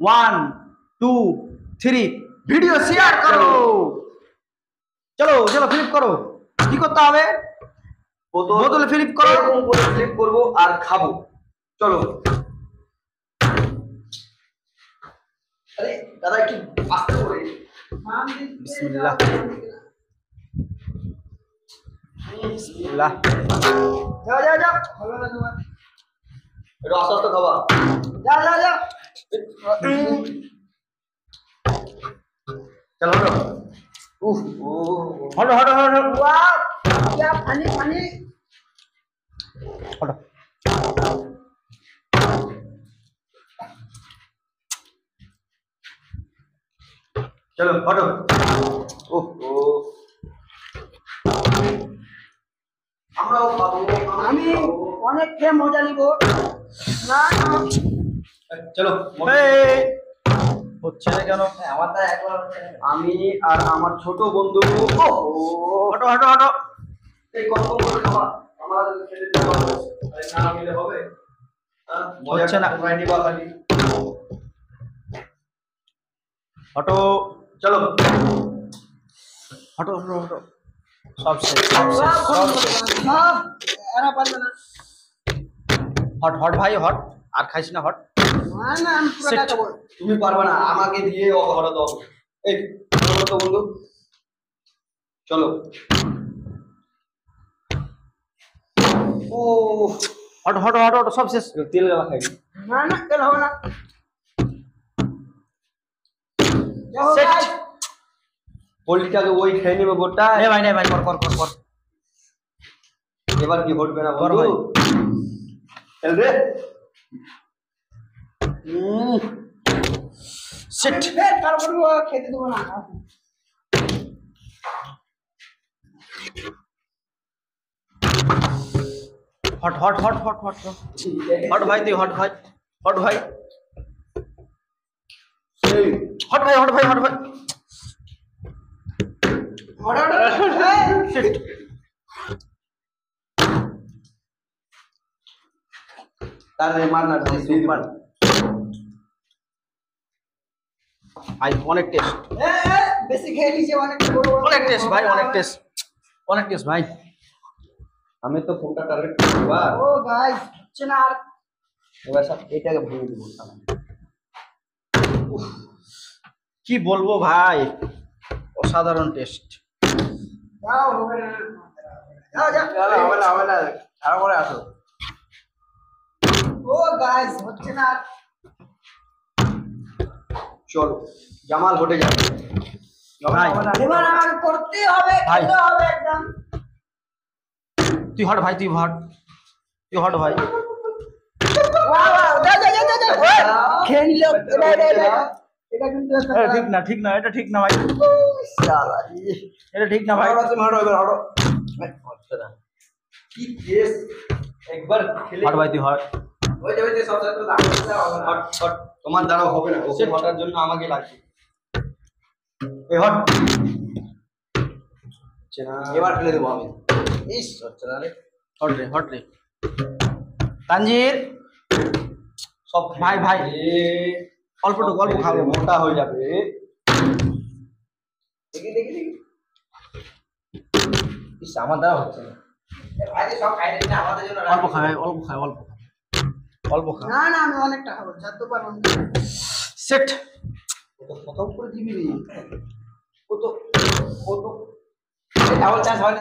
1 2 3 video share করো। চলো চলো ফ্লিপ করো। কি করতে হবে? বোতলে ফ্লিপ করো। এরকম করে ফ্লিপ করব আর খাবো। চলো। আরে দাদা একটু আস্তে করে। বিসমিল্লাহ বিসমিল্লাহ। যা যা যা। ভালো না তোমার। একটু আস্তে আস্তে খাবা। যা যা যা। चलो हटो। हटो हटो हटो वाह क्या पानी पानी। हटो। चलो हटो। আমরাও খাবো। আমি অনেক খেয়ে মজা নিব। না চলো হচ্ছে না কেন? আমারটা একবার আমি আর আমার ছোট বন্ধু। হটো হটো হটো। এই কত করে খাওয়া আমার খেতে দিতে হবে। না মিলে হবে? হচ্ছে না। তোমরা নিবা খালি। হটো। চলো হটো হটো হটো। সব শেষ সব শেষ সব শেষ। এরা পারবে না। হট হট ভাই হট। আর খাইস না হট। না না আমি পুরোটা খাবো। তুমি পারবে না, আমাকে দিয়ে হঠাৎ হবে। এই চলো তো বন্ধু চলো। ও হট হট হট হট সব শেষ। তেল গালা খাই। না না তেল হবে না। সেট। পোল্ট্রিটাকে ওই খেয়ে নেবে গোটা। নে ভাই নে ভাই কর কর কর কর। এবার কি ঘটবে না কর বন্ধু? ভাই। তেল রে। সেট। তারপর খেতে দেবো না। Hot hot hot hot hot hot ভাই তুই হট ভাই হট ভাই হট ভাই হট ভাই হট ভাই। Shit. তারে মারনা সুপার ভাই অনেক টেস্ট। বেশি খেয়ে নিছে অনেক বড় অনেক টেস্ট ভাই অনেক টেস্ট অনেক টেস্ট ভাই। আমি তো ফোনটা টার্গেট করব। ও গাইস হচ্ছে না আর। এবার সব এটাকে ভেঙে দিব। কি বলবো ভাই, অসাধারণ টেস্ট। যাও হবে না। যাও যাও হবে না হবে না। তারপরে আসো। ও গাইস হচ্ছে না। চলো জামাল ঘটে যাবে ভাই। এবার আমাকে করতে হবে ভাই। খেতে হবে একদম। তুই হট ভাই তুই হট তুই হট ভাই। যা যা যা যা খেয়ে নিল। এটা কিন্তু এটা ঠিক না ঠিক না এটা ঠিক না ভাই শালা এটা ঠিক না ভাই। তুমি হটো এবার হটো। হচ্ছে না কি কেস একবার খেলে হট ভাই তুই হট। ওই যে সব সাথে হট হট তোমার দ্বারা হবে না। ওকে হটার জন্য আমাকে লাগবে। এই হট হচ্ছে না। এবার ফেলে দেবো আমি। ইস হচ্ছে না রে। হট রে তানজির সব ভাই ভাই অল্পটুকু অল্প খাবো। মোটা হয়ে যাবে। দেখি দেখি দেখি। ইস আমার দ্বারা হচ্ছে না। ভাই সব খাই দিন আমাদের জন্য। অল্প খাই অল্প খাই অল্প খাই অল্প খা। না না আমি অনেকটা খাবো যত পারবো। সেট। কত করে দিবি রে? কত কত ডাবল চান্স হয় না।